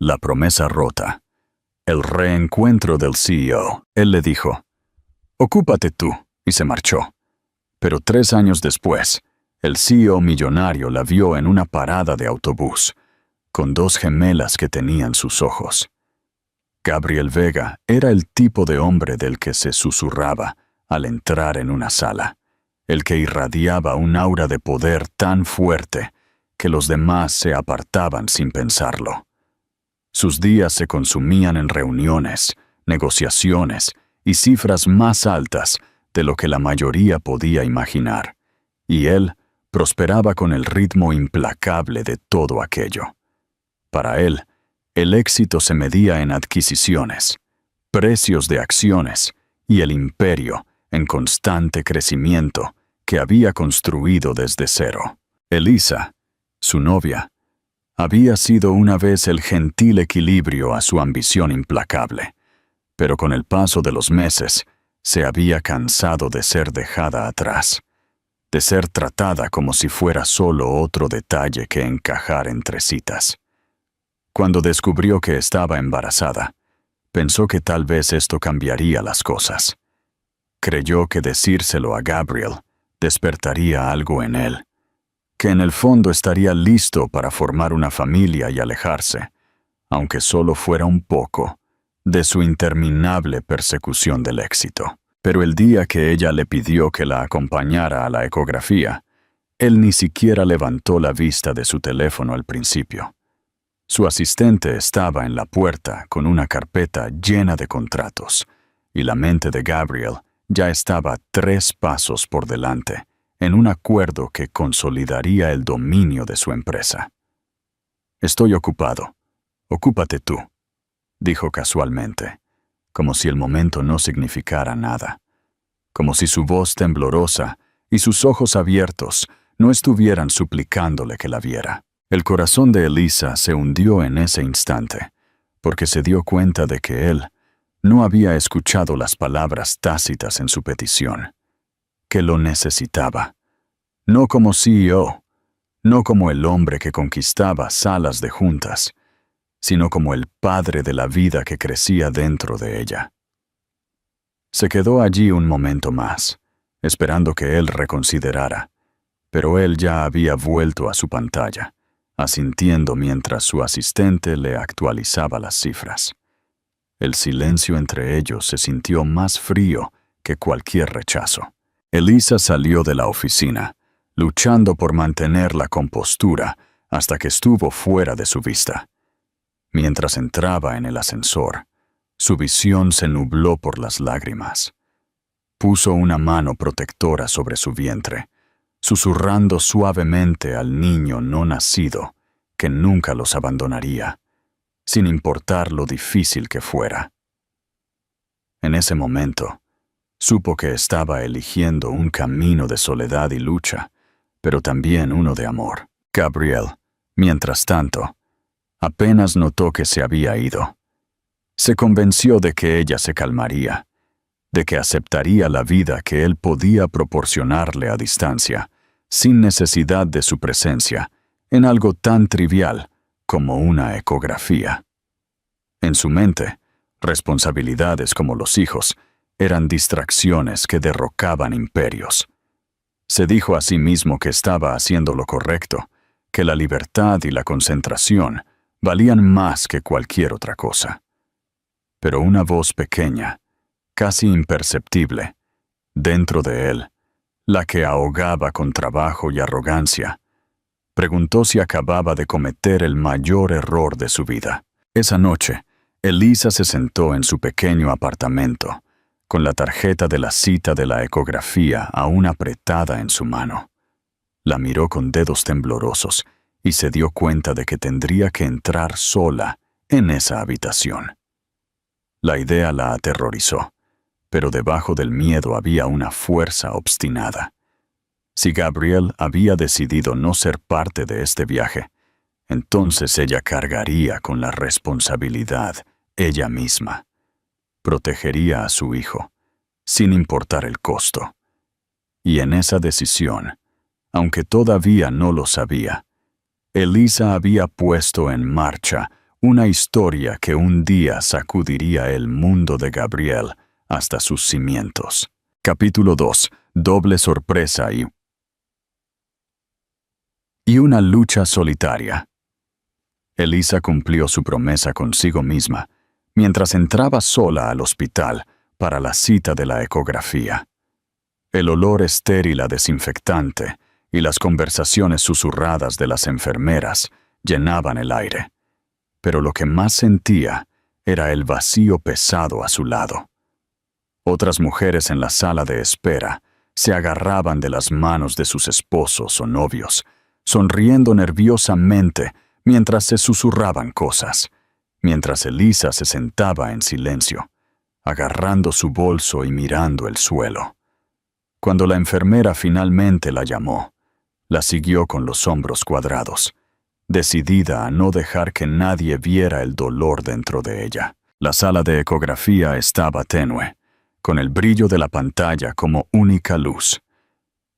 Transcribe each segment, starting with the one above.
La promesa rota. El reencuentro del CEO. Él le dijo, «Ocúpate tú», y se marchó. Pero 3 años después, el CEO millonario la vio en una parada de autobús, con 2 gemelas que tenían sus ojos. Gabriel Vega era el tipo de hombre del que se susurraba al entrar en una sala, el que irradiaba un aura de poder tan fuerte que los demás se apartaban sin pensarlo. Sus días se consumían en reuniones, negociaciones y cifras más altas de lo que la mayoría podía imaginar, y él prosperaba con el ritmo implacable de todo aquello. Para él, el éxito se medía en adquisiciones, precios de acciones y el imperio en constante crecimiento que había construido desde cero. Elisa, su novia, había sido una vez el gentil equilibrio a su ambición implacable, pero con el paso de los meses se había cansado de ser dejada atrás, de ser tratada como si fuera solo otro detalle que encajar entre citas. Cuando descubrió que estaba embarazada, pensó que tal vez esto cambiaría las cosas. Creyó que decírselo a Gabriel despertaría algo en él, que en el fondo estaría listo para formar una familia y alejarse, aunque solo fuera un poco, de su interminable persecución del éxito. Pero el día que ella le pidió que la acompañara a la ecografía, él ni siquiera levantó la vista de su teléfono al principio. Su asistente estaba en la puerta con una carpeta llena de contratos, y la mente de Gabriel ya estaba 3 pasos por delante, en un acuerdo que consolidaría el dominio de su empresa. «Estoy ocupado. Ocúpate tú», dijo casualmente, como si el momento no significara nada, como si su voz temblorosa y sus ojos abiertos no estuvieran suplicándole que la viera. El corazón de Elisa se hundió en ese instante, porque se dio cuenta de que él no había escuchado las palabras tácitas en su petición, que lo necesitaba, no como CEO, no como el hombre que conquistaba salas de juntas, sino como el padre de la vida que crecía dentro de ella. Se quedó allí un momento más, esperando que él reconsiderara, pero él ya había vuelto a su pantalla, asintiendo mientras su asistente le actualizaba las cifras. El silencio entre ellos se sintió más frío que cualquier rechazo. Elisa salió de la oficina, luchando por mantener la compostura hasta que estuvo fuera de su vista. Mientras entraba en el ascensor, su visión se nubló por las lágrimas. Puso una mano protectora sobre su vientre, susurrando suavemente al niño no nacido que nunca los abandonaría, sin importar lo difícil que fuera. En ese momento, supo que estaba eligiendo un camino de soledad y lucha, pero también uno de amor. Gabriel, mientras tanto, apenas notó que se había ido. Se convenció de que ella se calmaría, de que aceptaría la vida que él podía proporcionarle a distancia, sin necesidad de su presencia, en algo tan trivial como una ecografía. En su mente, responsabilidades como los hijos eran distracciones que derrocaban imperios. Se dijo a sí mismo que estaba haciendo lo correcto, que la libertad y la concentración valían más que cualquier otra cosa. Pero una voz pequeña, casi imperceptible, dentro de él, la que ahogaba con trabajo y arrogancia, preguntó si acababa de cometer el mayor error de su vida. Esa noche, Elisa se sentó en su pequeño apartamento, con la tarjeta de la cita de la ecografía aún apretada en su mano. La miró con dedos temblorosos y se dio cuenta de que tendría que entrar sola en esa habitación. La idea la aterrorizó, pero debajo del miedo había una fuerza obstinada. Si Gabriel había decidido no ser parte de este viaje, entonces ella cargaría con la responsabilidad ella misma. Protegería a su hijo, sin importar el costo. Y en esa decisión, aunque todavía no lo sabía, Elisa había puesto en marcha Una historia que un día sacudiría el mundo de Gabriel hasta sus cimientos. Capítulo 2. Doble sorpresa y una lucha solitaria. Elisa cumplió su promesa consigo misma mientras entraba sola al hospital para la cita de la ecografía. El olor estéril a desinfectante y las conversaciones susurradas de las enfermeras llenaban el aire. Pero lo que más sentía era el vacío pesado a su lado. Otras mujeres en la sala de espera se agarraban de las manos de sus esposos o novios, sonriendo nerviosamente mientras se susurraban cosas, mientras Elisa se sentaba en silencio, agarrando su bolso y mirando el suelo. Cuando la enfermera finalmente la llamó, la siguió con los hombros cuadrados, decidida a no dejar que nadie viera el dolor dentro de ella. La sala de ecografía estaba tenue, con el brillo de la pantalla como única luz.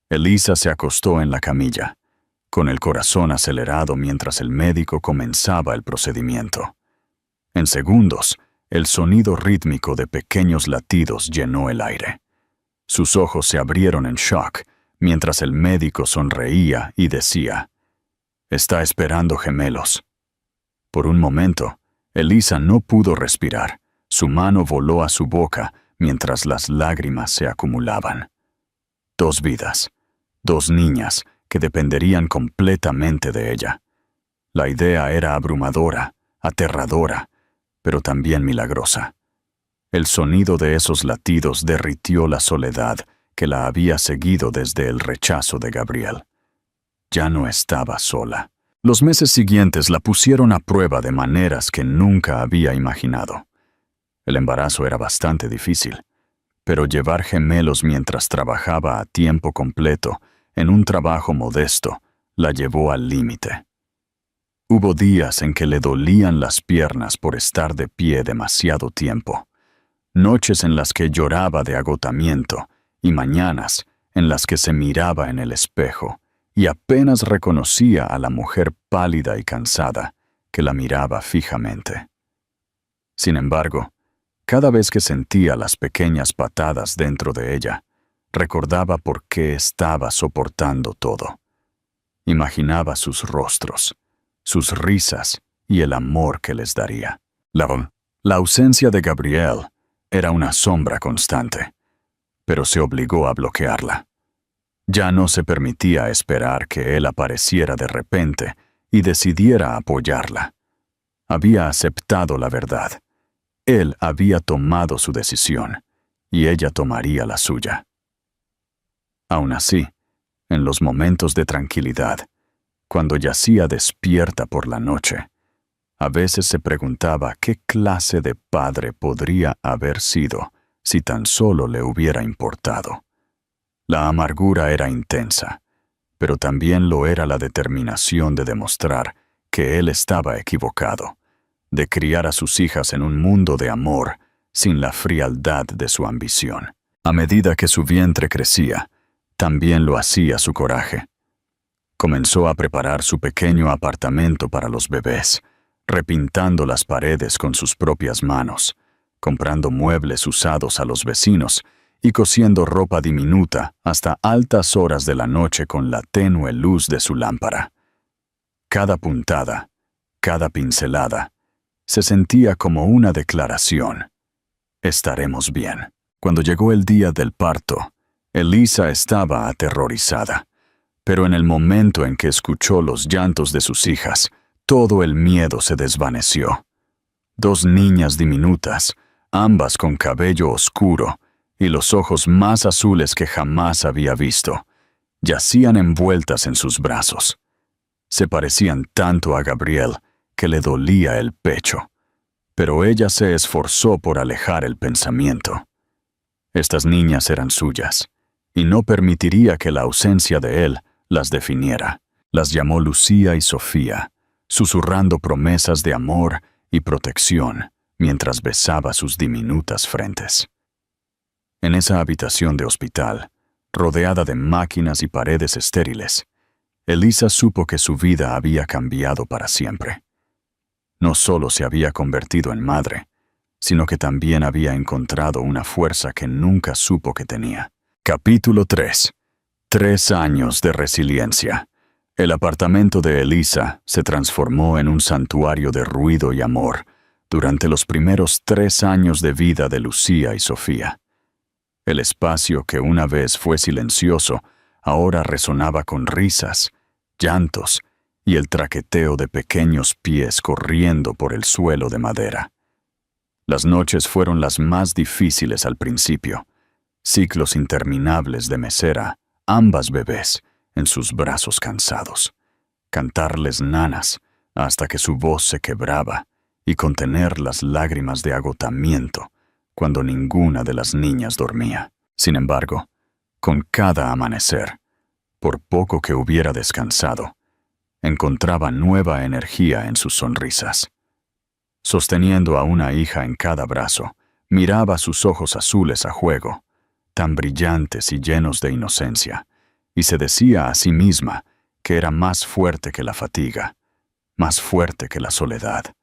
Elisa se acostó en la camilla, con el corazón acelerado mientras el médico comenzaba el procedimiento. En segundos, el sonido rítmico de pequeños latidos llenó el aire. Sus ojos se abrieron en shock mientras el médico sonreía y decía: «Está esperando gemelos». Por un momento, Elisa no pudo respirar. Su mano voló a su boca mientras las lágrimas se acumulaban. 2 vidas, 2 niñas que dependerían completamente de ella. La idea era abrumadora, aterradora, pero también milagrosa. El sonido de esos latidos derritió la soledad que la había seguido desde el rechazo de Gabriel. Ya no estaba sola. Los meses siguientes la pusieron a prueba de maneras que nunca había imaginado. El embarazo era bastante difícil, pero llevar gemelos mientras trabajaba a tiempo completo en un trabajo modesto la llevó al límite. Hubo días en que le dolían las piernas por estar de pie demasiado tiempo, noches en las que lloraba de agotamiento y mañanas en las que se miraba en el espejo y apenas reconocía a la mujer pálida y cansada que la miraba fijamente. Sin embargo, cada vez que sentía las pequeñas patadas dentro de ella, recordaba por qué estaba soportando todo. Imaginaba sus rostros, sus risas y el amor que les daría. La ausencia de Gabriel era una sombra constante, pero se obligó a bloquearla. Ya no se permitía esperar que él apareciera de repente y decidiera apoyarla. Había aceptado la verdad. Él había tomado su decisión, y ella tomaría la suya. Aún así, en los momentos de tranquilidad, cuando yacía despierta por la noche, a veces se preguntaba qué clase de padre podría haber sido si tan solo le hubiera importado. La amargura era intensa, pero también lo era la determinación de demostrar que él estaba equivocado, de criar a sus hijas en un mundo de amor sin la frialdad de su ambición. A medida que su vientre crecía, también lo hacía su coraje. Comenzó a preparar su pequeño apartamento para los bebés, repintando las paredes con sus propias manos, comprando muebles usados a los vecinos y cosiendo ropa diminuta hasta altas horas de la noche con la tenue luz de su lámpara. Cada puntada, cada pincelada, se sentía como una declaración. Estaremos bien. Cuando llegó el día del parto, Elisa estaba aterrorizada, pero en el momento en que escuchó los llantos de sus hijas, todo el miedo se desvaneció. 2 niñas diminutas, ambas con cabello oscuro y los ojos más azules que jamás había visto, yacían envueltas en sus brazos. Se parecían tanto a Gabriel que le dolía el pecho, pero ella se esforzó por alejar el pensamiento. Estas niñas eran suyas, y no permitiría que la ausencia de él las definiera. Las llamó Lucía y Sofía, susurrando promesas de amor y protección mientras besaba sus diminutas frentes. En esa habitación de hospital, rodeada de máquinas y paredes estériles, Elisa supo que su vida había cambiado para siempre. no solo se había convertido en madre, sino que también había encontrado una fuerza que nunca supo que tenía. Capítulo 3. 3 años de resiliencia. El apartamento de Elisa se transformó en un santuario de ruido y amor durante los primeros 3 años de vida de Lucía y Sofía. El espacio que una vez fue silencioso ahora resonaba con risas, llantos y el traqueteo de pequeños pies corriendo por el suelo de madera. Las noches fueron las más difíciles al principio, ciclos interminables de mesera, ambas bebés, en sus brazos cansados, cantarles nanas hasta que su voz se quebraba y contener las lágrimas de agotamiento cuando ninguna de las niñas dormía. Sin embargo, con cada amanecer, por poco que hubiera descansado, encontraba nueva energía en sus sonrisas. Sosteniendo a una hija en cada brazo, miraba sus ojos azules a juego, tan brillantes y llenos de inocencia, y se decía a sí misma que era más fuerte que la fatiga, más fuerte que la soledad,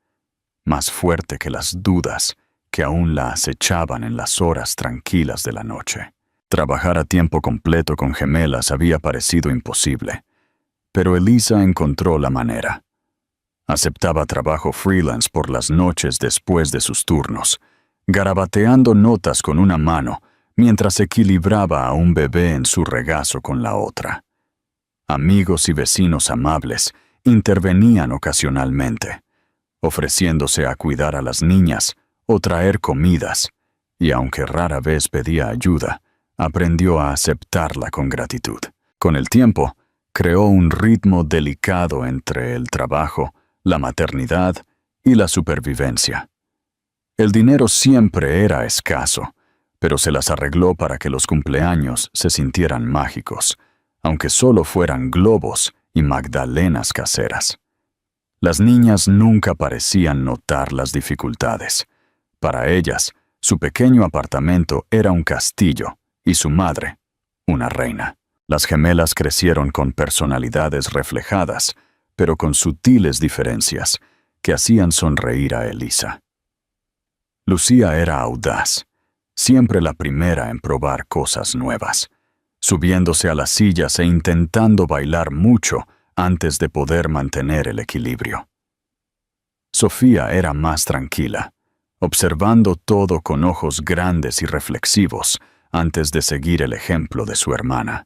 más fuerte que las dudas que aún la acechaban en las horas tranquilas de la noche. Trabajar a tiempo completo con gemelas había parecido imposible, pero Elisa encontró la manera. Aceptaba trabajo freelance por las noches después de sus turnos, garabateando notas con una mano mientras equilibraba a un bebé en su regazo con la otra. Amigos y vecinos amables intervenían ocasionalmente, ofreciéndose a cuidar a las niñas o traer comidas, y aunque rara vez pedía ayuda, aprendió a aceptarla con gratitud. Con el tiempo, creó un ritmo delicado entre el trabajo, la maternidad y la supervivencia. El dinero siempre era escaso, pero se las arregló para que los cumpleaños se sintieran mágicos, aunque solo fueran globos y magdalenas caseras. Las niñas nunca parecían notar las dificultades. Para ellas, su pequeño apartamento era un castillo y su madre, una reina. Las gemelas crecieron con personalidades reflejadas, pero con sutiles diferencias que hacían sonreír a Elisa. Lucía era audaz, siempre la primera en probar cosas nuevas, subiéndose a las sillas e intentando bailar mucho antes de poder mantener el equilibrio. Sofía era más tranquila, observando todo con ojos grandes y reflexivos antes de seguir el ejemplo de su hermana.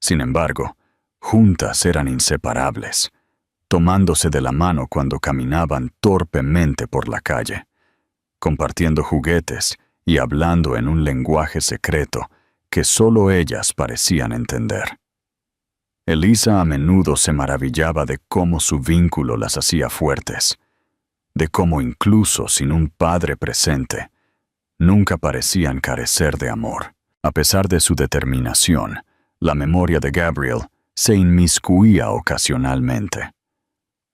Sin embargo, juntas eran inseparables, tomándose de la mano cuando caminaban torpemente por la calle, compartiendo juguetes y hablando en un lenguaje secreto que solo ellas parecían entender. Elisa a menudo se maravillaba de cómo su vínculo las hacía fuertes, de cómo incluso sin un padre presente, nunca parecían carecer de amor. A pesar de su determinación, la memoria de Gabriel se inmiscuía ocasionalmente.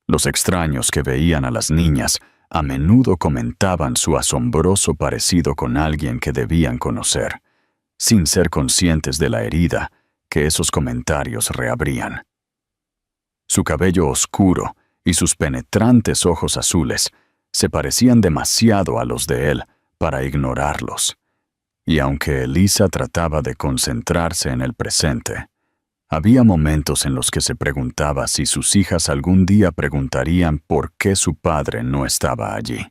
Los extraños que veían a las niñas a menudo comentaban su asombroso parecido con alguien que debían conocer, sin ser conscientes de la herida que esos comentarios reabrían. Su cabello oscuro y sus penetrantes ojos azules se parecían demasiado a los de él para ignorarlos, y aunque Elisa trataba de concentrarse en el presente, había momentos en los que se preguntaba si sus hijas algún día preguntarían por qué su padre no estaba allí.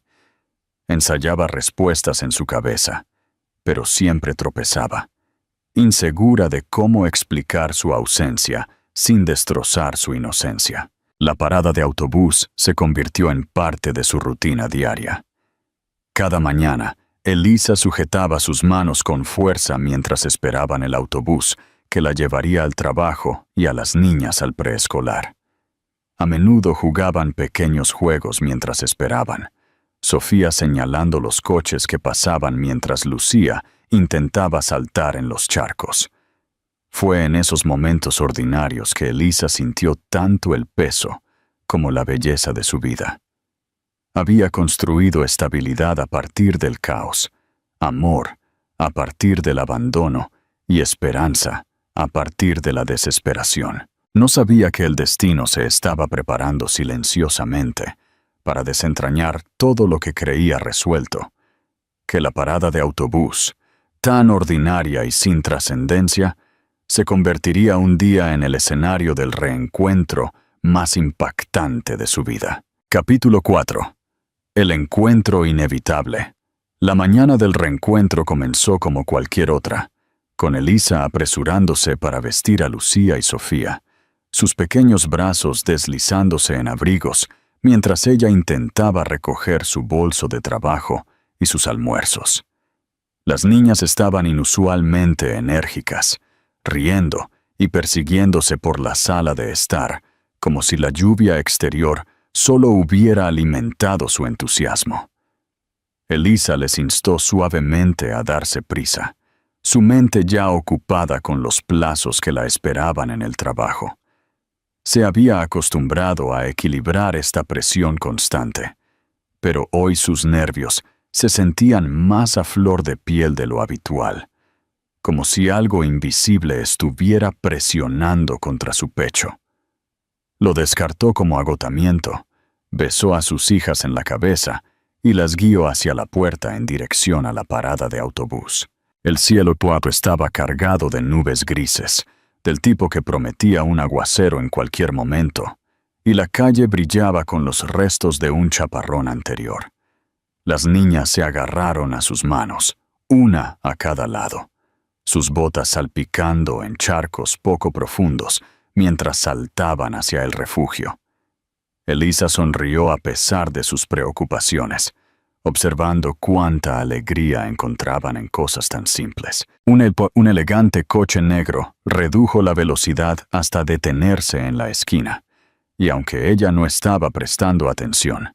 Ensayaba respuestas en su cabeza, pero siempre tropezaba, insegura de cómo explicar su ausencia sin destrozar su inocencia. La parada de autobús se convirtió en parte de su rutina diaria. Cada mañana, Elisa sujetaba sus manos con fuerza mientras esperaban el autobús que la llevaría al trabajo y a las niñas al preescolar. A menudo jugaban pequeños juegos mientras esperaban, Sofía señalando los coches que pasaban mientras Lucía intentaba saltar en los charcos. Fue en esos momentos ordinarios que Elisa sintió tanto el peso como la belleza de su vida. Había construido estabilidad a partir del caos, amor a partir del abandono y esperanza a partir de la desesperación. No sabía que el destino se estaba preparando silenciosamente para desentrañar todo lo que creía resuelto, que la parada de autobús, tan ordinaria y sin trascendencia, se convertiría un día en el escenario del reencuentro más impactante de su vida. Capítulo 4. El encuentro inevitable. La mañana del reencuentro comenzó como cualquier otra, con Elisa apresurándose para vestir a Lucía y Sofía, sus pequeños brazos deslizándose en abrigos mientras ella intentaba recoger su bolso de trabajo y sus almuerzos. Las niñas estaban inusualmente enérgicas, riendo y persiguiéndose por la sala de estar, como si la lluvia exterior solo hubiera alimentado su entusiasmo. Elisa les instó suavemente a darse prisa, su mente ya ocupada con los plazos que la esperaban en el trabajo. Se había acostumbrado a equilibrar esta presión constante, pero hoy sus nervios se sentían más a flor de piel de lo habitual, como si algo invisible estuviera presionando contra su pecho. Lo descartó como agotamiento, besó a sus hijas en la cabeza y las guió hacia la puerta en dirección a la parada de autobús. El cielo estaba cargado de nubes grises, del tipo que prometía un aguacero en cualquier momento, y la calle brillaba con los restos de un chaparrón anterior. Las niñas se agarraron a sus manos, una a cada lado, sus botas salpicando en charcos poco profundos mientras saltaban hacia el refugio. Elisa sonrió a pesar de sus preocupaciones, observando cuánta alegría encontraban en cosas tan simples. Un elegante coche negro redujo la velocidad hasta detenerse en la esquina, y aunque ella no estaba prestando atención,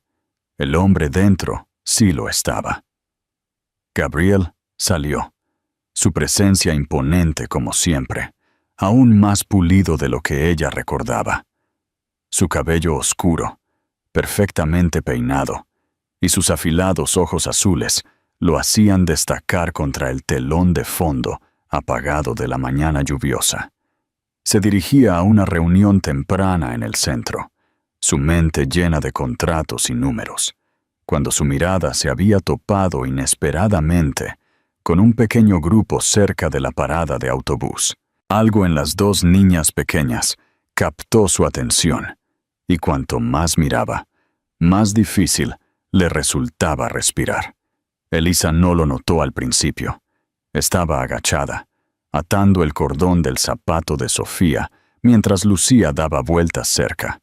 el hombre dentro sí lo estaba. Gabriel salió, su presencia imponente como siempre, aún más pulido de lo que ella recordaba. Su cabello oscuro, perfectamente peinado, y sus afilados ojos azules lo hacían destacar contra el telón de fondo apagado de la mañana lluviosa. Se dirigía a una reunión temprana en el centro, su mente llena de contratos y números, cuando su mirada se había topado inesperadamente con un pequeño grupo cerca de la parada de autobús. Algo en las dos niñas pequeñas captó su atención, y cuanto más miraba, más difícil le resultaba respirar. Elisa no lo notó al principio. Estaba agachada, atando el cordón del zapato de Sofía mientras Lucía daba vueltas cerca.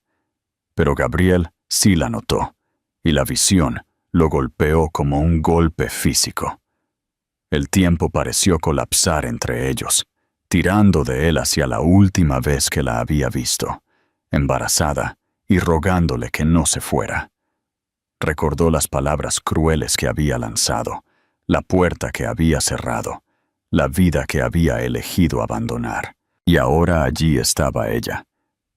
Pero Gabriel sí la notó, y la visión lo golpeó como un golpe físico. El tiempo pareció colapsar entre ellos, tirando de él hacia la última vez que la había visto, embarazada y rogándole que no se fuera. Recordó las palabras crueles que había lanzado, la puerta que había cerrado, la vida que había elegido abandonar. Y ahora allí estaba ella,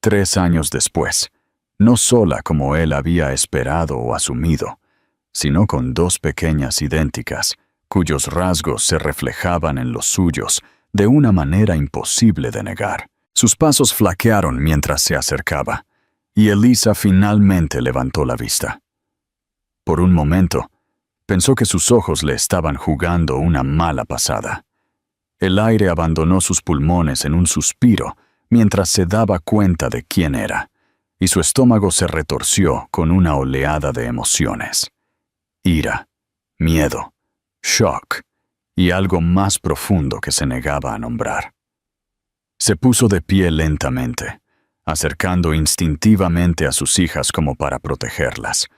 3 años después, no sola como él había esperado o asumido, sino con 2 pequeñas idénticas, cuyos rasgos se reflejaban en los suyos de una manera imposible de negar. Sus pasos flaquearon mientras se acercaba, y Elisa finalmente levantó la vista. Por un momento, pensó que sus ojos le estaban jugando una mala pasada. El aire abandonó sus pulmones en un suspiro mientras se daba cuenta de quién era, y su estómago se retorció con una oleada de emociones. Ira, miedo, shock y algo más profundo que se negaba a nombrar. Se puso de pie lentamente, acercando instintivamente a sus hijas como para protegerlas,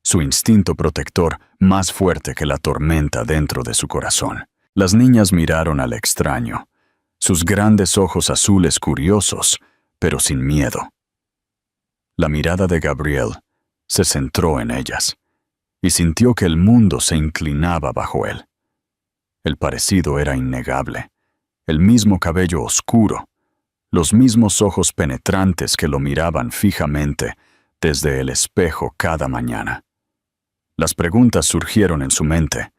su instinto protector más fuerte que la tormenta dentro de su corazón. Las niñas miraron al extraño, sus grandes ojos azules curiosos, pero sin miedo. La mirada de Gabriel se centró en ellas, y sintió que el mundo se inclinaba bajo él. El parecido era innegable, el mismo cabello oscuro, los mismos ojos penetrantes que lo miraban fijamente desde el espejo cada mañana. Las preguntas surgieron en su mente,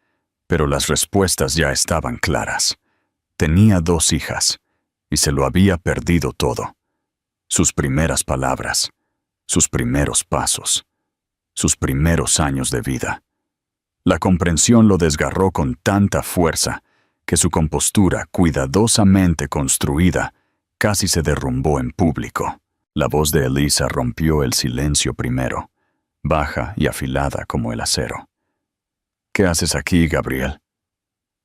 pero las respuestas ya estaban claras. Tenía 2 hijas, y se lo había perdido todo. Sus primeras palabras, sus primeros pasos, sus primeros años de vida. La comprensión lo desgarró con tanta fuerza que su compostura, cuidadosamente construida, casi se derrumbó en público. La voz de Elisa rompió el silencio primero, baja y afilada como el acero. «¿Qué haces aquí, Gabriel?»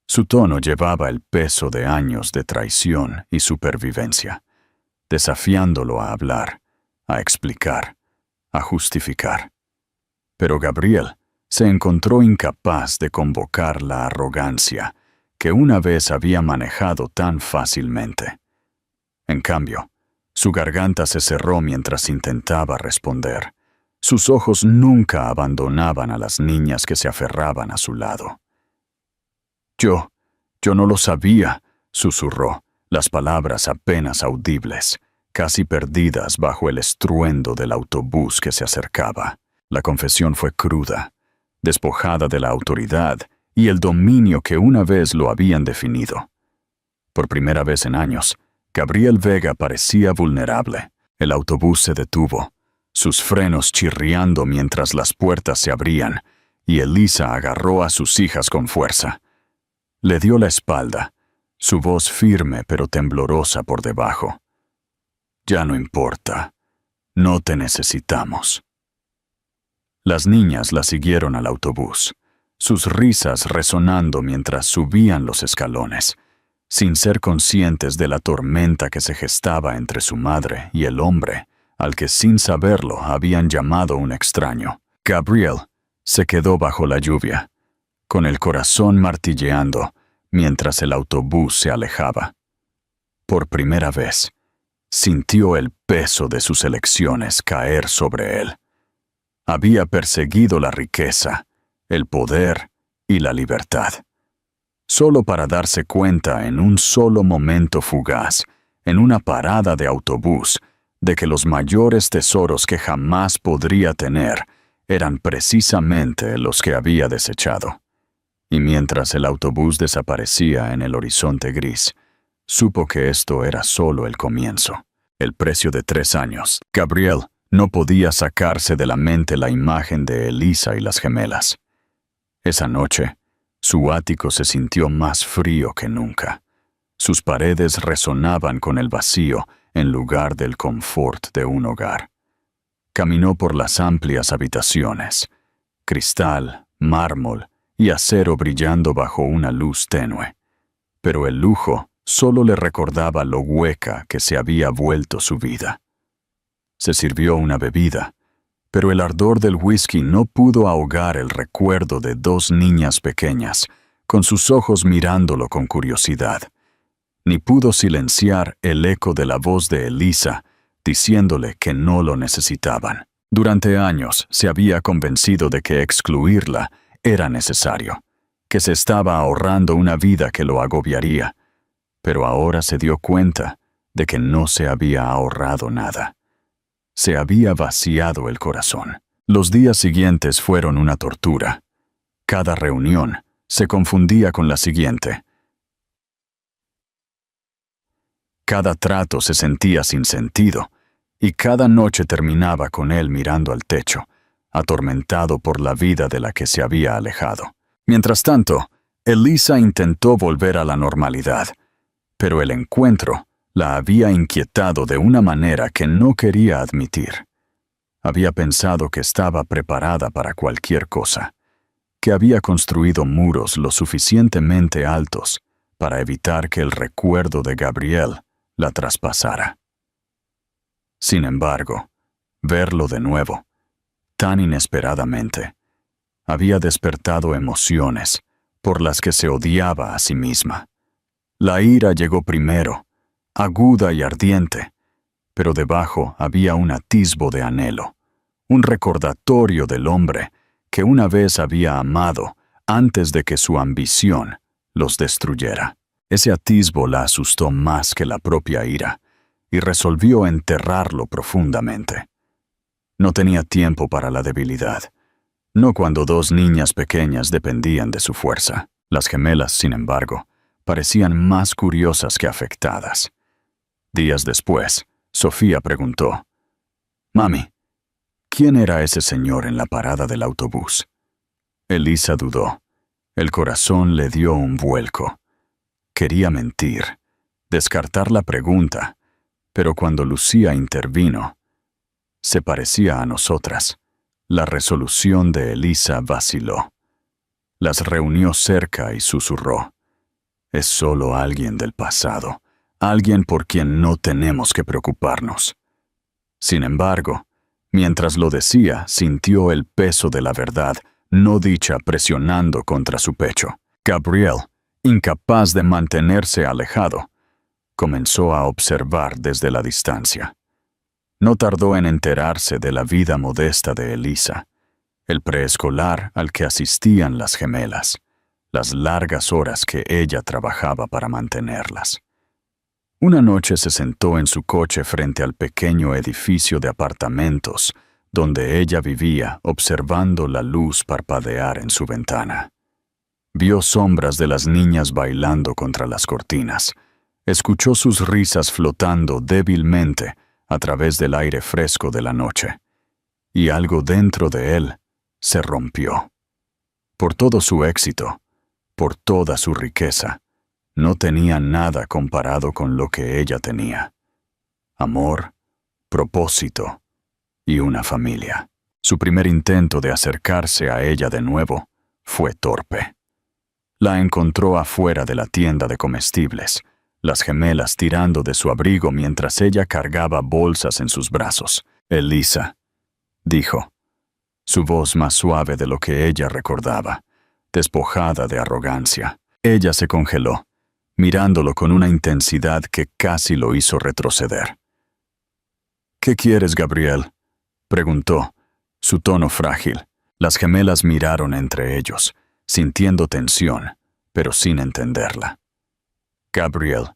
Su tono llevaba el peso de años de traición y supervivencia, desafiándolo a hablar, a explicar, a justificar. Pero Gabriel se encontró incapaz de convocar la arrogancia que una vez había manejado tan fácilmente. En cambio, su garganta se cerró mientras intentaba responder. Sus ojos nunca abandonaban a las niñas que se aferraban a su lado. Yo no lo sabía», susurró, las palabras apenas audibles, casi perdidas bajo el estruendo del autobús que se acercaba. La confesión fue cruda, despojada de la autoridad y el dominio que una vez lo habían definido. Por primera vez en años, Gabriel Vega parecía vulnerable. El autobús se detuvo, sus frenos chirriando mientras las puertas se abrían, y Elisa agarró a sus hijas con fuerza. Le dio la espalda, su voz firme pero temblorosa por debajo. «Ya no importa, no te necesitamos». Las niñas la siguieron al autobús, sus risas resonando mientras subían los escalones, sin ser conscientes de la tormenta que se gestaba entre su madre y el hombre, al que sin saberlo habían llamado un extraño. Gabriel se quedó bajo la lluvia, con el corazón martilleando, mientras el autobús se alejaba. Por primera vez, sintió el peso de sus elecciones caer sobre él. Había perseguido la riqueza, el poder y la libertad, solo para darse cuenta en un solo momento fugaz, en una parada de autobús, de que los mayores tesoros que jamás podría tener eran precisamente los que había desechado. Y mientras el autobús desaparecía en el horizonte gris, supo que esto era solo el comienzo. El precio de 3 años. Gabriel no podía sacarse de la mente la imagen de Elisa y las gemelas. Esa noche, su ático se sintió más frío que nunca. Sus paredes resonaban con el vacío en lugar del confort de un hogar. Caminó por las amplias habitaciones, cristal, mármol y acero brillando bajo una luz tenue. Pero el lujo solo le recordaba lo hueca que se había vuelto su vida. Se sirvió una bebida, pero el ardor del whisky no pudo ahogar el recuerdo de 2 niñas pequeñas, con sus ojos mirándolo con curiosidad, ni pudo silenciar el eco de la voz de Elisa, diciéndole que no lo necesitaban. Durante años se había convencido de que excluirla era necesario, que se estaba ahorrando una vida que lo agobiaría, pero ahora se dio cuenta de que no se había ahorrado nada. Se había vaciado el corazón. Los días siguientes fueron una tortura. Cada reunión se confundía con la siguiente. Cada trato se sentía sin sentido, y cada noche terminaba con él mirando al techo, atormentado por la vida de la que se había alejado. Mientras tanto, Elisa intentó volver a la normalidad, pero el encuentro la había inquietado de una manera que no quería admitir. Había pensado que estaba preparada para cualquier cosa, que había construido muros lo suficientemente altos para evitar que el recuerdo de Gabriel la traspasara. Sin embargo, verlo de nuevo, tan inesperadamente, había despertado emociones por las que se odiaba a sí misma. La ira llegó primero, aguda y ardiente, pero debajo había un atisbo de anhelo, un recordatorio del hombre que una vez había amado antes de que su ambición los destruyera. Ese atisbo la asustó más que la propia ira, y resolvió enterrarlo profundamente. No tenía tiempo para la debilidad, no cuando 2 niñas pequeñas dependían de su fuerza. Las gemelas, sin embargo, parecían más curiosas que afectadas. Días después, Sofía preguntó, «Mami, ¿Quién era ese señor en la parada del autobús? Elisa dudó. El corazón le dio un vuelco. Quería mentir, descartar la pregunta, pero cuando Lucía intervino, se parecía a nosotras. La resolución de Elisa vaciló. Las reunió cerca y susurró: es solo alguien del pasado, alguien por quien no tenemos que preocuparnos. Sin embargo, mientras lo decía, sintió el peso de la verdad no dicha presionando contra su pecho. Gabriel, incapaz de mantenerse alejado, comenzó a observar desde la distancia. No tardó en enterarse de la vida modesta de Elisa, el preescolar al que asistían las gemelas, las largas horas que ella trabajaba para mantenerlas. Una noche se sentó en su coche frente al pequeño edificio de apartamentos donde ella vivía, observando la luz parpadear en su ventana. Vio sombras de las niñas bailando contra las cortinas. Escuchó sus risas flotando débilmente a través del aire fresco de la noche. Y algo dentro de él se rompió. Por todo su éxito, por toda su riqueza, no tenía nada comparado con lo que ella tenía: amor, propósito y una familia. Su primer intento de acercarse a ella de nuevo fue torpe. La encontró afuera de la tienda de comestibles, las gemelas tirando de su abrigo mientras ella cargaba bolsas en sus brazos. «Elisa», dijo, su voz más suave de lo que ella recordaba, despojada de arrogancia. Ella se congeló, mirándolo con una intensidad que casi lo hizo retroceder. «¿Qué quieres, Gabriel?», preguntó, su tono frágil. Las gemelas miraron entre ellos, sintiendo tensión, pero sin entenderla. Gabriel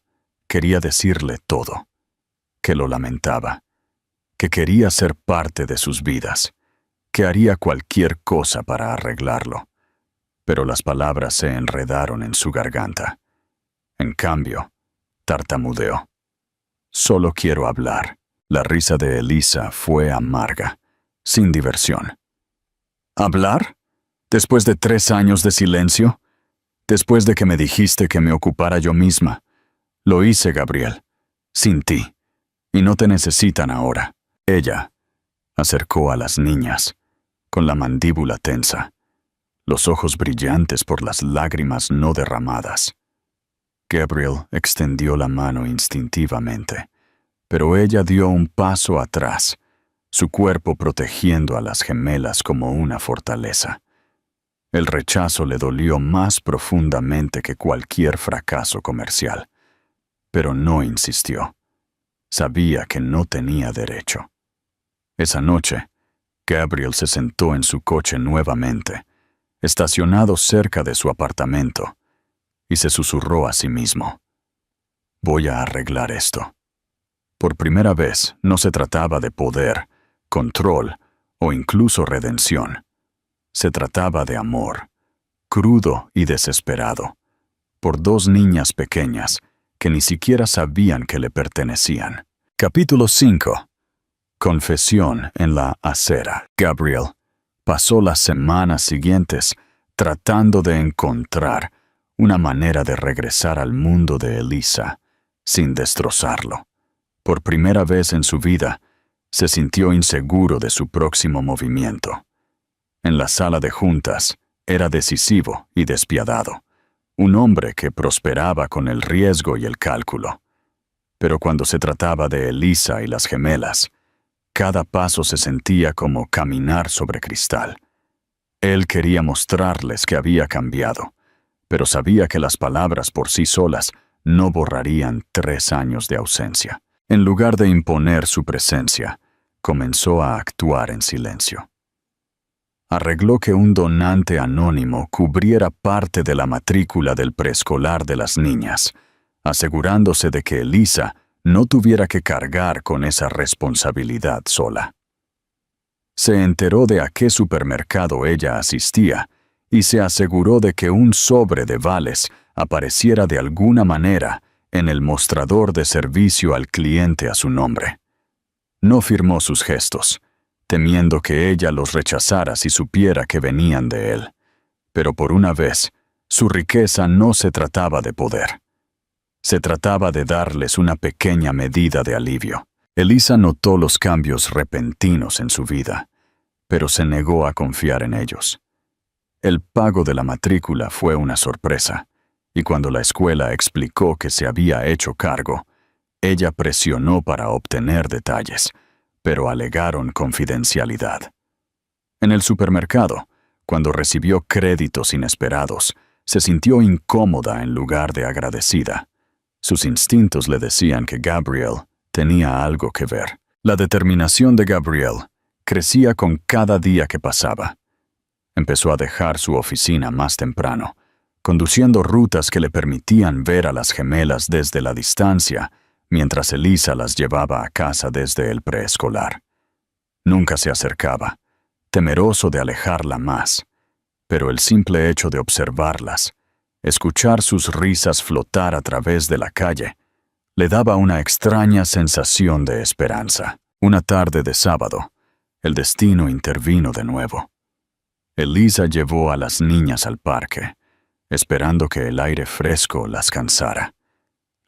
quería decirle todo, que lo lamentaba, que quería ser parte de sus vidas, que haría cualquier cosa para arreglarlo, pero las palabras se enredaron en su garganta. En cambio, tartamudeó. «Solo quiero hablar». La risa de Elisa fue amarga, sin diversión. «¿Hablar? ¿Después de 3 años de silencio? Después de que me dijiste que me ocupara yo misma. Lo hice, Gabriel, sin ti, y no te necesitan ahora». Ella acercó a las niñas, con la mandíbula tensa, los ojos brillantes por las lágrimas no derramadas. Gabriel extendió la mano instintivamente, pero ella dio un paso atrás, su cuerpo protegiendo a las gemelas como una fortaleza. El rechazo le dolió más profundamente que cualquier fracaso comercial, pero no insistió. Sabía que no tenía derecho. Esa noche, Gabriel se sentó en su coche nuevamente, estacionado cerca de su apartamento, y se susurró a sí mismo: «Voy a arreglar esto». Por primera vez no se trataba de poder, control o incluso redención. Se trataba de amor, crudo y desesperado, por 2 niñas pequeñas que ni siquiera sabían que le pertenecían. Capítulo 5. Confesión en la acera. Gabriel pasó las semanas siguientes tratando de encontrar una manera de regresar al mundo de Elisa sin destrozarlo. Por primera vez en su vida, se sintió inseguro de su próximo movimiento. En la sala de juntas, era decisivo y despiadado, un hombre que prosperaba con el riesgo y el cálculo. Pero cuando se trataba de Elisa y las gemelas, cada paso se sentía como caminar sobre cristal. Él quería mostrarles que había cambiado, pero sabía que las palabras por sí solas no borrarían 3 años de ausencia. En lugar de imponer su presencia, comenzó a actuar en silencio. Arregló que un donante anónimo cubriera parte de la matrícula del preescolar de las niñas, asegurándose de que Elisa no tuviera que cargar con esa responsabilidad sola. Se enteró de a qué supermercado ella asistía y se aseguró de que un sobre de vales apareciera de alguna manera en el mostrador de servicio al cliente a su nombre. No firmó sus gestos. temiendo que ella los rechazara si supiera que venían de él. Pero por una vez, su riqueza no se trataba de poder. Se trataba de darles una pequeña medida de alivio. Elisa notó los cambios repentinos en su vida, pero se negó a confiar en ellos. El pago de la matrícula fue una sorpresa, y cuando la escuela explicó que se había hecho cargo, ella presionó para obtener detalles, pero alegaron confidencialidad. En el supermercado, cuando recibió créditos inesperados, se sintió incómoda en lugar de agradecida. Sus instintos le decían que Gabriel tenía algo que ver. La determinación de Gabriel crecía con cada día que pasaba. Empezó a dejar su oficina más temprano, conduciendo rutas que le permitían ver a las gemelas desde la distancia, mientras Elisa las llevaba a casa desde el preescolar. Nunca se acercaba, temeroso de alejarla más, pero el simple hecho de observarlas, escuchar sus risas flotar a través de la calle, le daba una extraña sensación de esperanza. Una tarde de sábado, el destino intervino de nuevo. Elisa llevó a las niñas al parque, esperando que el aire fresco las cansara.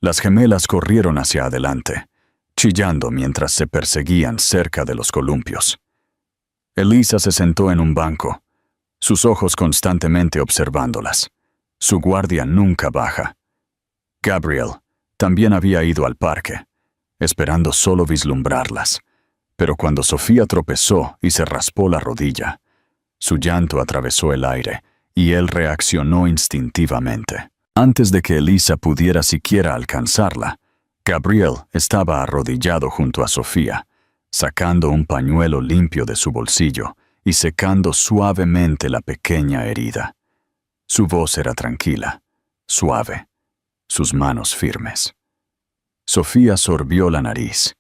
Las gemelas corrieron hacia adelante, chillando mientras se perseguían cerca de los columpios. Elisa se sentó en un banco, sus ojos constantemente observándolas. Su guardia nunca baja. Gabriel también había ido al parque, esperando solo vislumbrarlas, pero cuando Sofía tropezó y se raspó la rodilla, su llanto atravesó el aire y él reaccionó instintivamente. Antes de que Elisa pudiera siquiera alcanzarla, Gabriel estaba arrodillado junto a Sofía, sacando un pañuelo limpio de su bolsillo y secando suavemente la pequeña herida. Su voz era tranquila, suave, sus manos firmes. Sofía sorbió la nariz,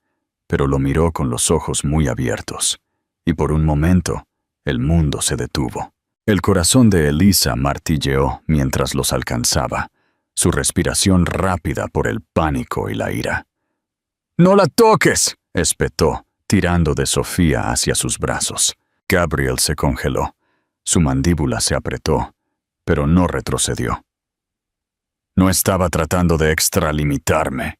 pero lo miró con los ojos muy abiertos, y por un momento el mundo se detuvo. El corazón de Elisa martilleó mientras los alcanzaba, su respiración rápida por el pánico y la ira. «¡No la toques!», espetó, tirando de Sofía hacia sus brazos. Gabriel se congeló, su mandíbula se apretó, pero no retrocedió. «No estaba tratando de extralimitarme»,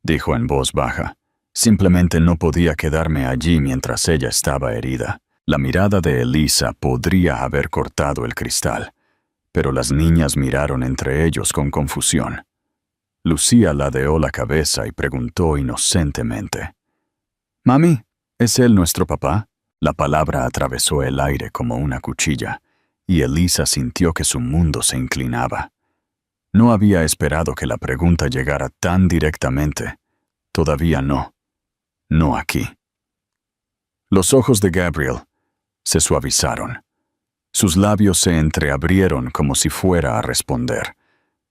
dijo en voz baja. «Simplemente no podía quedarme allí mientras ella estaba herida». La mirada de Elisa podría haber cortado el cristal, pero las niñas miraron entre ellos con confusión. Lucía ladeó la cabeza y preguntó inocentemente: «Mami, ¿es él nuestro papá?». La palabra atravesó el aire como una cuchilla, y Elisa sintió que su mundo se inclinaba. No había esperado que la pregunta llegara tan directamente. Todavía no. No aquí. Los ojos de Gabriel se suavizaron. Sus labios se entreabrieron como si fuera a responder,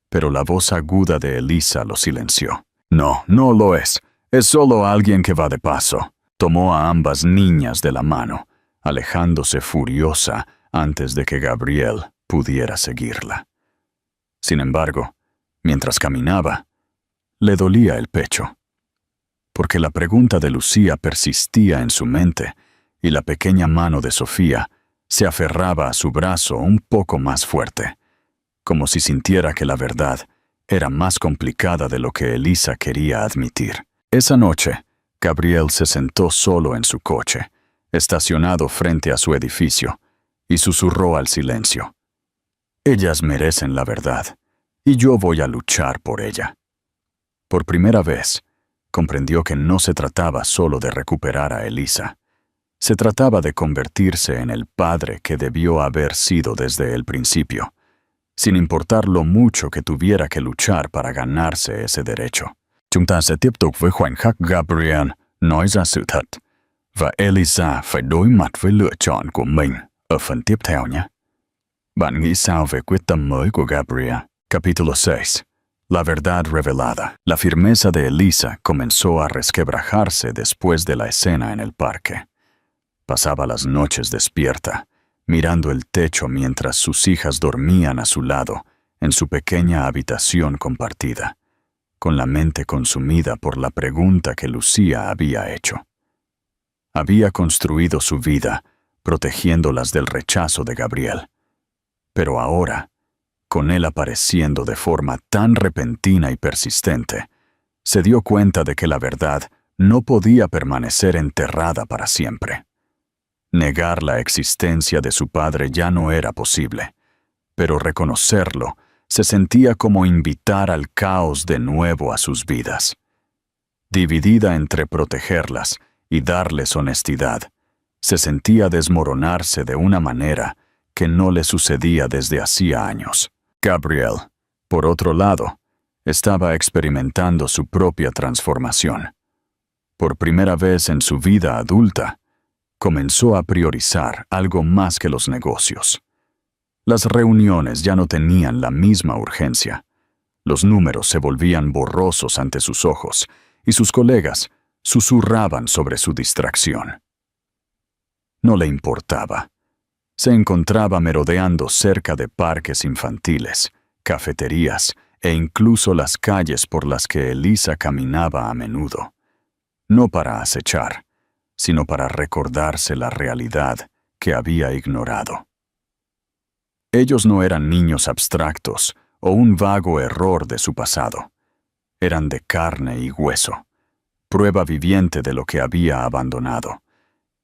pero la voz aguda de Elisa lo silenció. «No, no lo es. Es solo alguien que va de paso». Tomó a ambas niñas de la mano, alejándose furiosa antes de que Gabriel pudiera seguirla. Sin embargo, mientras caminaba, le dolía el pecho, porque la pregunta de Lucía persistía en su mente y la pequeña mano de Sofía se aferraba a su brazo un poco más fuerte, como si sintiera que la verdad era más complicada de lo que Elisa quería admitir. Esa noche, Gabriel se sentó solo en su coche, estacionado frente a su edificio, y susurró al silencio: «Ellas merecen la verdad, y yo voy a luchar por ella». Por primera vez, comprendió que no se trataba solo de recuperar a Elisa. Se trataba de convertirse en el padre que debió haber sido desde el principio, sin importar lo mucho que tuviera que luchar para ganarse ese derecho. Chúng ta sẽ tiếp tục với khoảnh khắc Gabriel nói ra sự thật, và Elisa phải đối mặt với lựa chọn của mình ở phần tiếp theo nhé. Bạn nghĩ sao về quyết tâm mới của Gabriel? Capítulo 6. La verdad revelada. La firmeza de Elisa comenzó a resquebrajarse después de la escena en el parque. Pasaba las noches despierta, mirando el techo mientras sus hijas dormían a su lado en su pequeña habitación compartida, con la mente consumida por la pregunta que Lucía había hecho. Había construido su vida, protegiéndolas del rechazo de Gabriel. Pero ahora, con él apareciendo de forma tan repentina y persistente, se dio cuenta de que la verdad no podía permanecer enterrada para siempre. Negar la existencia de su padre ya no era posible, pero reconocerlo se sentía como invitar al caos de nuevo a sus vidas. Dividida entre protegerlas y darles honestidad, se sentía desmoronarse de una manera que no le sucedía desde hacía años. Gabriel, por otro lado, estaba experimentando su propia transformación. Por primera vez en su vida adulta, comenzó a priorizar algo más que los negocios. Las reuniones ya no tenían la misma urgencia. Los números se volvían borrosos ante sus ojos y sus colegas susurraban sobre su distracción. No le importaba. Se encontraba merodeando cerca de parques infantiles, cafeterías e incluso las calles por las que Elisa caminaba a menudo. No para acechar, sino para recordarse la realidad que había ignorado. Ellos no eran niños abstractos o un vago error de su pasado. Eran de carne y hueso, prueba viviente de lo que había abandonado,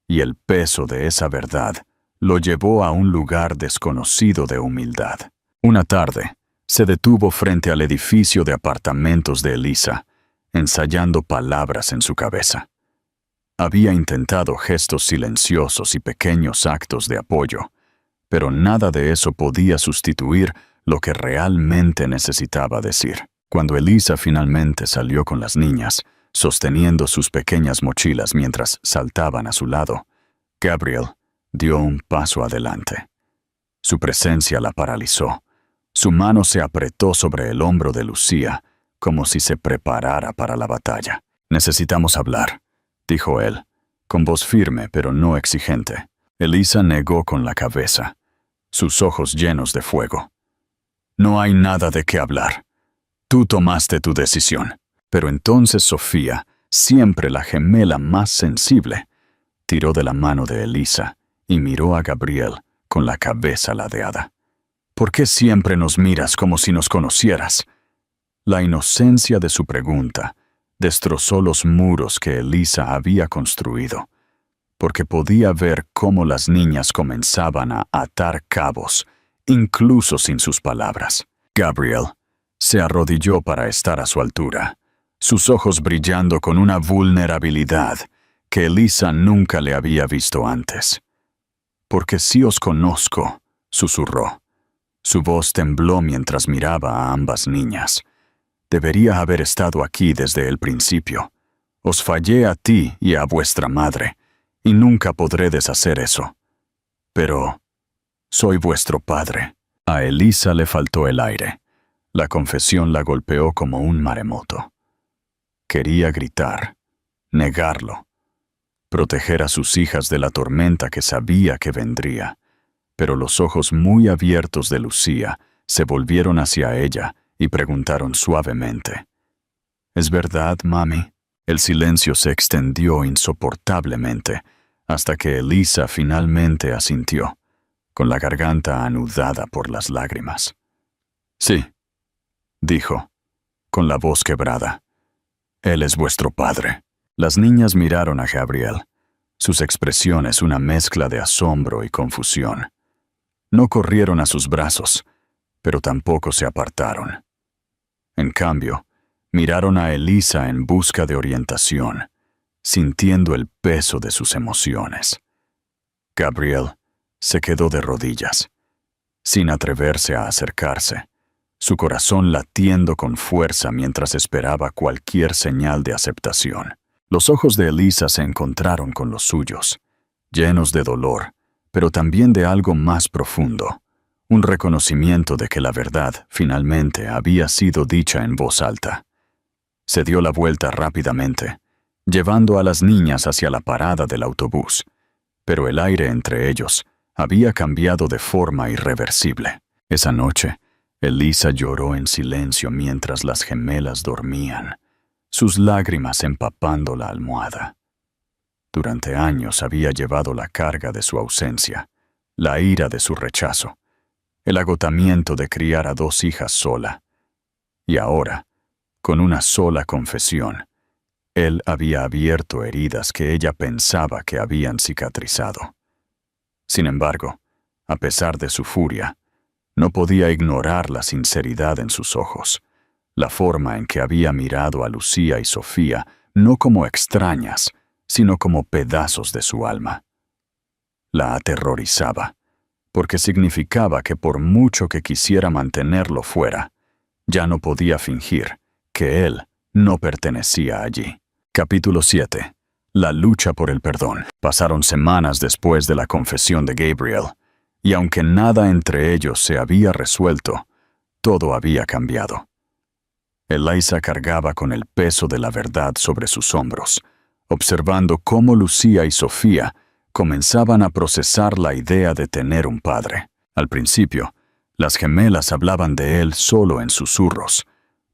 y el peso de esa verdad lo llevó a un lugar desconocido de humildad. Una tarde, se detuvo frente al edificio de apartamentos de Elisa, ensayando palabras en su cabeza. Había intentado gestos silenciosos y pequeños actos de apoyo, pero nada de eso podía sustituir lo que realmente necesitaba decir. Cuando Elisa finalmente salió con las niñas, sosteniendo sus pequeñas mochilas mientras saltaban a su lado, Gabriel dio un paso adelante. Su presencia la paralizó. Su mano se apretó sobre el hombro de Lucía, como si se preparara para la batalla. «Necesitamos hablar», dijo él, con voz firme pero no exigente. Elisa negó con la cabeza, sus ojos llenos de fuego. «No hay nada de qué hablar. Tú tomaste tu decisión». Pero entonces Sofía, siempre la gemela más sensible, tiró de la mano de Elisa y miró a Gabriel con la cabeza ladeada. «¿Por qué siempre nos miras como si nos conocieras?» La inocencia de su pregunta destrozó los muros que Elisa había construido, porque podía ver cómo las niñas comenzaban a atar cabos, incluso sin sus palabras. Gabriel se arrodilló para estar a su altura, sus ojos brillando con una vulnerabilidad que Elisa nunca le había visto antes. «Porque sí os conozco», susurró. Su voz tembló mientras miraba a ambas niñas. «Debería haber estado aquí desde el principio. Os fallé a ti y a vuestra madre, y nunca podré deshacer eso. Pero soy vuestro padre». A Elisa le faltó el aire. La confesión la golpeó como un maremoto. Quería gritar, negarlo, proteger a sus hijas de la tormenta que sabía que vendría, pero los ojos muy abiertos de Lucía se volvieron hacia ella y preguntaron suavemente: «¿Es verdad, mami?» El silencio se extendió insoportablemente hasta que Elisa finalmente asintió, con la garganta anudada por las lágrimas. «Sí», dijo, con la voz quebrada. «Él es vuestro padre». Las niñas miraron a Gabriel, sus expresiones una mezcla de asombro y confusión. No corrieron a sus brazos, pero tampoco se apartaron. En cambio, miraron a Elisa en busca de orientación, sintiendo el peso de sus emociones. Gabriel se quedó de rodillas, sin atreverse a acercarse, su corazón latiendo con fuerza mientras esperaba cualquier señal de aceptación. Los ojos de Elisa se encontraron con los suyos, llenos de dolor, pero también de algo más profundo, un reconocimiento de que la verdad finalmente había sido dicha en voz alta. Se dio la vuelta rápidamente, llevando a las niñas hacia la parada del autobús, pero el aire entre ellos había cambiado de forma irreversible. Esa noche, Elisa lloró en silencio mientras las gemelas dormían, sus lágrimas empapando la almohada. durante años había llevado la carga de su ausencia, la ira de su rechazo, el agotamiento de criar a 2 hijas sola. Y ahora, con una sola confesión, él había abierto heridas que ella pensaba que habían cicatrizado. Sin embargo, a pesar de su furia, no podía ignorar la sinceridad en sus ojos, la forma en que había mirado a Lucía y Sofía no como extrañas, sino como pedazos de su alma. La aterrorizaba, porque significaba que por mucho que quisiera mantenerlo fuera, ya no podía fingir que él no pertenecía allí. Capítulo 7. La lucha por el perdón. Pasaron semanas después de la confesión de Gabriel, y aunque nada entre ellos se había resuelto, todo había cambiado. Eliza cargaba con el peso de la verdad sobre sus hombros, observando cómo Lucía y Sofía comenzaban a procesar la idea de tener un padre. Al principio, las gemelas hablaban de él solo en susurros,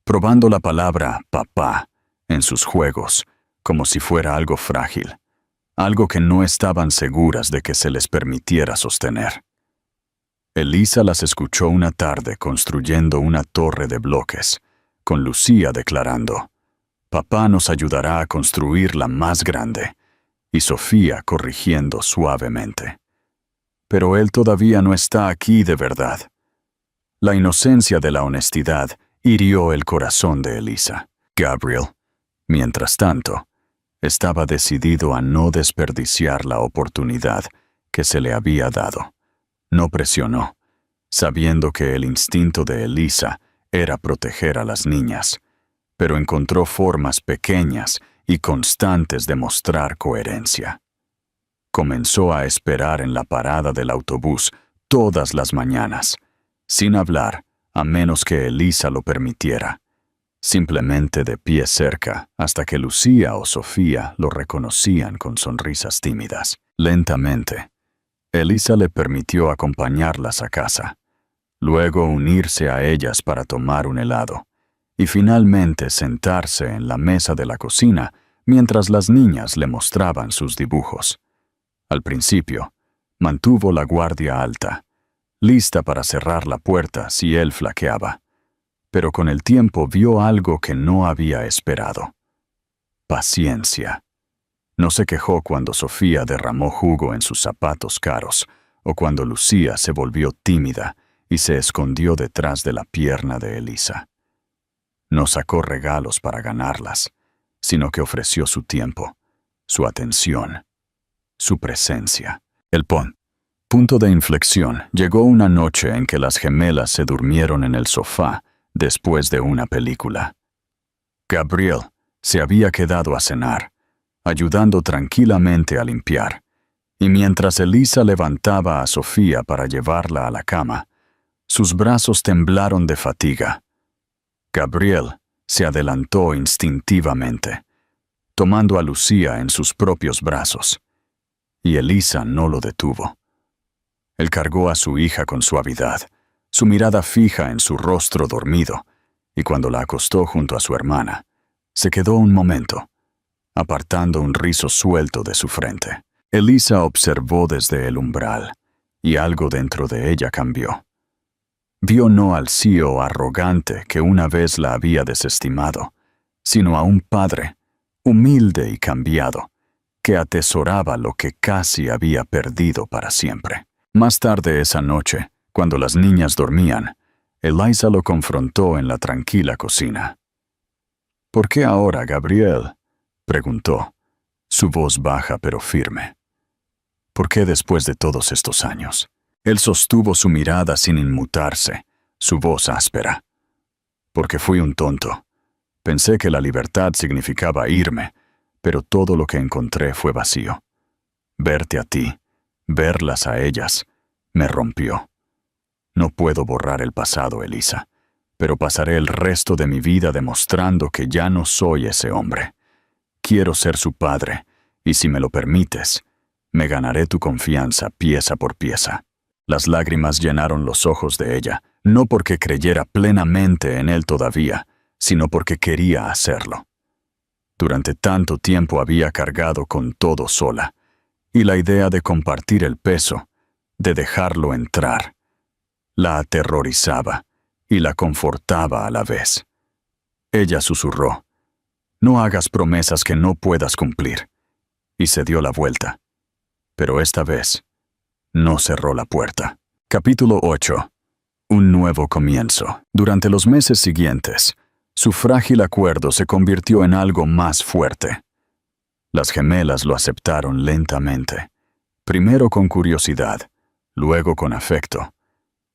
probando la palabra papá en sus juegos, como si fuera algo frágil, algo que no estaban seguras de que se les permitiera sostener. Eliza las escuchó una tarde construyendo una torre de bloques, con Lucía declarando: «Papá nos ayudará a construir la más grande», y Sofía corrigiendo suavemente: «Pero él todavía no está aquí de verdad». La inocencia de la honestidad hirió el corazón de Eliza. Gabriel, mientras tanto, estaba decidido a no desperdiciar la oportunidad que se le había dado. No presionó, sabiendo que el instinto de Eliza era proteger a las niñas, pero encontró formas pequeñas y constantes de mostrar coherencia. Comenzó a esperar en la parada del autobús todas las mañanas, sin hablar, a menos que Eliza lo permitiera, simplemente de pie cerca hasta que Lucía o Sofía lo reconocían con sonrisas tímidas. Lentamente, Eliza le permitió acompañarlas a casa, luego unirse a ellas para tomar un helado, y finalmente sentarse en la mesa de la cocina mientras las niñas le mostraban sus dibujos. Al principio, mantuvo la guardia alta, lista para cerrar la puerta si él flaqueaba, pero con el tiempo vio algo que no había esperado: paciencia. No se quejó cuando Sofía derramó jugo en sus zapatos caros, o cuando Lucía se volvió tímida y se escondió detrás de la pierna de Eliza. No sacó regalos para ganarlas, sino que ofreció su tiempo, su atención, su presencia. El punto de inflexión llegó una noche en que las gemelas se durmieron en el sofá después de una película. Gabriel se había quedado a cenar, ayudando tranquilamente a limpiar, y mientras Eliza levantaba a Sofía para llevarla a la cama, sus brazos temblaron de fatiga. Gabriel se adelantó instintivamente, tomando a Lucía en sus propios brazos, y Eliza no lo detuvo. Él cargó a su hija con suavidad, su mirada fija en su rostro dormido, y cuando la acostó junto a su hermana, se quedó un momento, apartando un rizo suelto de su frente. Eliza observó desde el umbral, y algo dentro de ella cambió. Vio no al CEO arrogante que una vez la había desestimado, sino a un padre, humilde y cambiado, que atesoraba lo que casi había perdido para siempre. Más tarde esa noche, cuando las niñas dormían, Eliza lo confrontó en la tranquila cocina. «¿Por qué ahora, Gabriel?», preguntó, su voz baja pero firme. «¿Por qué después de todos estos años?». Él sostuvo su mirada sin inmutarse, su voz áspera. «Porque fui un tonto. Pensé que la libertad significaba irme, pero todo lo que encontré fue vacío. Verte a ti, verlas a ellas, me rompió. No puedo borrar el pasado, Eliza, pero pasaré el resto de mi vida demostrando que ya no soy ese hombre. Quiero ser su padre, y si me lo permites, me ganaré tu confianza pieza por pieza». Las lágrimas llenaron los ojos de ella, no porque creyera plenamente en él todavía, sino porque quería hacerlo. Durante tanto tiempo había cargado con todo sola, y la idea de compartir el peso, de dejarlo entrar, la aterrorizaba y la confortaba a la vez. Ella susurró: «No hagas promesas que no puedas cumplir», y se dio la vuelta. Pero esta vez, no cerró la puerta. Capítulo 8. Un nuevo comienzo. Durante los meses siguientes, su frágil acuerdo se convirtió en algo más fuerte. Las gemelas lo aceptaron lentamente, primero con curiosidad, luego con afecto,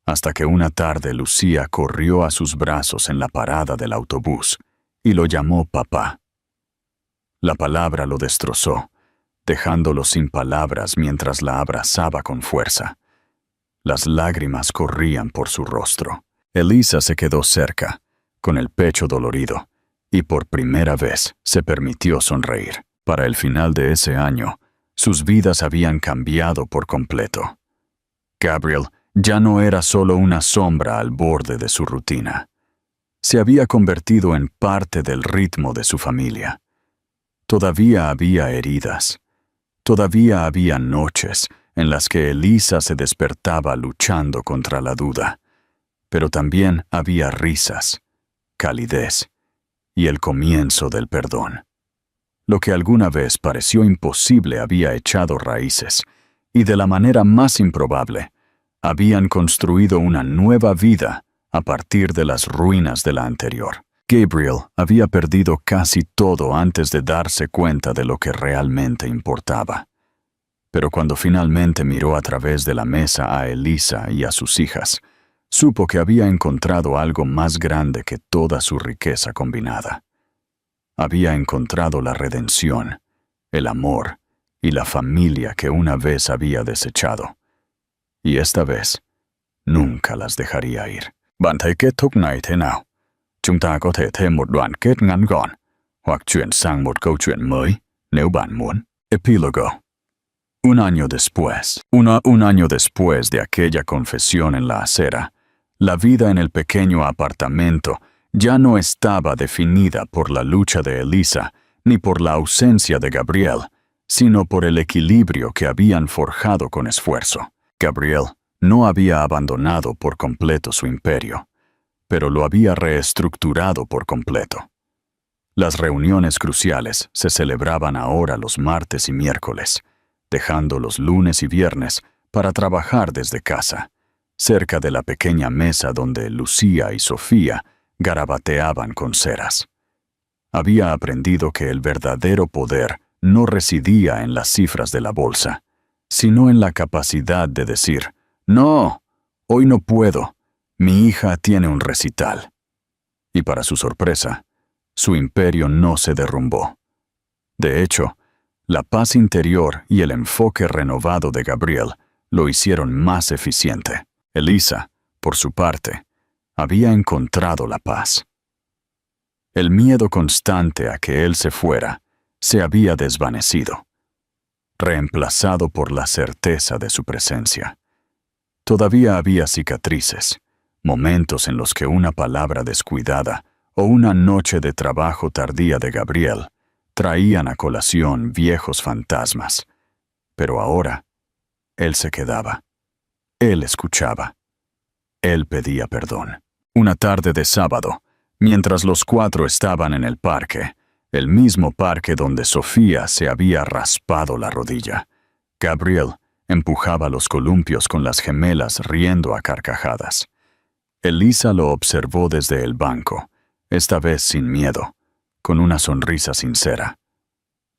hasta que una tarde Lucía corrió a sus brazos en la parada del autobús y lo llamó papá. La palabra lo destrozó, dejándolo sin palabras mientras la abrazaba con fuerza. Las lágrimas corrían por su rostro. Elisa se quedó cerca, con el pecho dolorido, y por primera vez se permitió sonreír. Para el final de ese año, sus vidas habían cambiado por completo. Gabriel ya no era solo una sombra al borde de su rutina. Se había convertido en parte del ritmo de su familia. Todavía había heridas. Todavía había noches en las que Elisa se despertaba luchando contra la duda. Pero también había risas, calidez y el comienzo del perdón. Lo que alguna vez pareció imposible había echado raíces, y de la manera más improbable, habían construido una nueva vida a partir de las ruinas de la anterior. Gabriel había perdido casi todo antes de darse cuenta de lo que realmente importaba. Pero cuando finalmente miró a través de la mesa a Elisa y a sus hijas, supo que había encontrado algo más grande que toda su riqueza combinada. Había encontrado la redención, el amor y la familia que una vez había desechado. Y esta vez, nunca las dejaría ir. Bạn thấy kết thúc này thế nào? Chúng ta có thể thêm một đoạn kết ngắn gọn, hoặc chuyển sang một câu chuyện mới, nếu bạn muốn. Epílogo. Un año después de aquella confesión en la acera, la vida en el pequeño apartamento ya no estaba definida por la lucha de Elisa ni por la ausencia de Gabriel, sino por el equilibrio que habían forjado con esfuerzo. Gabriel no había abandonado por completo su imperio, pero lo había reestructurado por completo. Las reuniones cruciales se celebraban ahora los martes y miércoles, dejando los lunes y viernes para trabajar desde casa, cerca de la pequeña mesa donde Lucía y Sofía garabateaban con ceras. Había aprendido que el verdadero poder no residía en las cifras de la bolsa, sino en la capacidad de decir: «No, hoy no puedo, mi hija tiene un recital». Y para su sorpresa, su imperio no se derrumbó. De hecho, la paz interior y el enfoque renovado de Gabriel lo hicieron más eficiente. Elisa, por su parte, había encontrado la paz. El miedo constante a que él se fuera se había desvanecido, reemplazado por la certeza de su presencia. Todavía había cicatrices, momentos en los que una palabra descuidada o una noche de trabajo tardía de Gabriel traían a colación viejos fantasmas. Pero ahora, él se quedaba. Él escuchaba. Él pedía perdón. Una tarde de sábado, mientras los cuatro estaban en el parque, el mismo parque donde Sofía se había raspado la rodilla, Gabriel empujaba los columpios con las gemelas riendo a carcajadas. Elisa lo observó desde el banco, esta vez sin miedo, con una sonrisa sincera.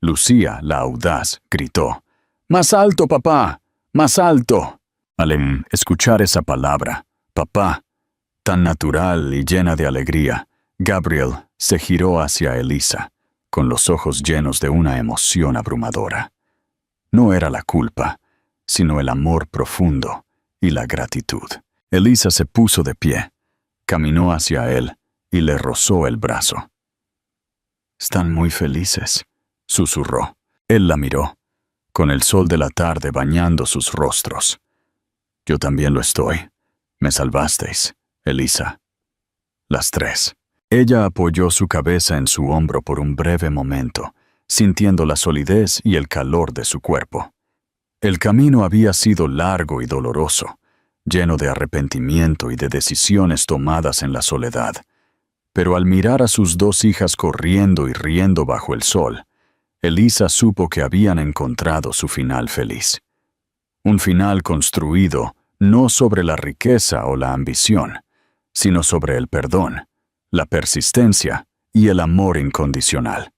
Lucía, la audaz, gritó: «¡Más alto, papá! ¡Más alto!». Al escuchar esa palabra, papá, tan natural y llena de alegría, Gabriel se giró hacia Elisa, con los ojos llenos de una emoción abrumadora. No era la culpa, sino el amor profundo y la gratitud. Elisa se puso de pie, caminó hacia él y le rozó el brazo. «Están muy felices», susurró. Él la miró, con el sol de la tarde bañando sus rostros. «Yo también lo estoy. Me salvasteis, Elisa». Las tres. Ella apoyó su cabeza en su hombro por un breve momento, sintiendo la solidez y el calor de su cuerpo. El camino había sido largo y doloroso, lleno de arrepentimiento y de decisiones tomadas en la soledad. Pero al mirar a sus dos hijas corriendo y riendo bajo el sol, Elisa supo que habían encontrado su final feliz. Un final construido no sobre la riqueza o la ambición, sino sobre el perdón, la persistencia y el amor incondicional.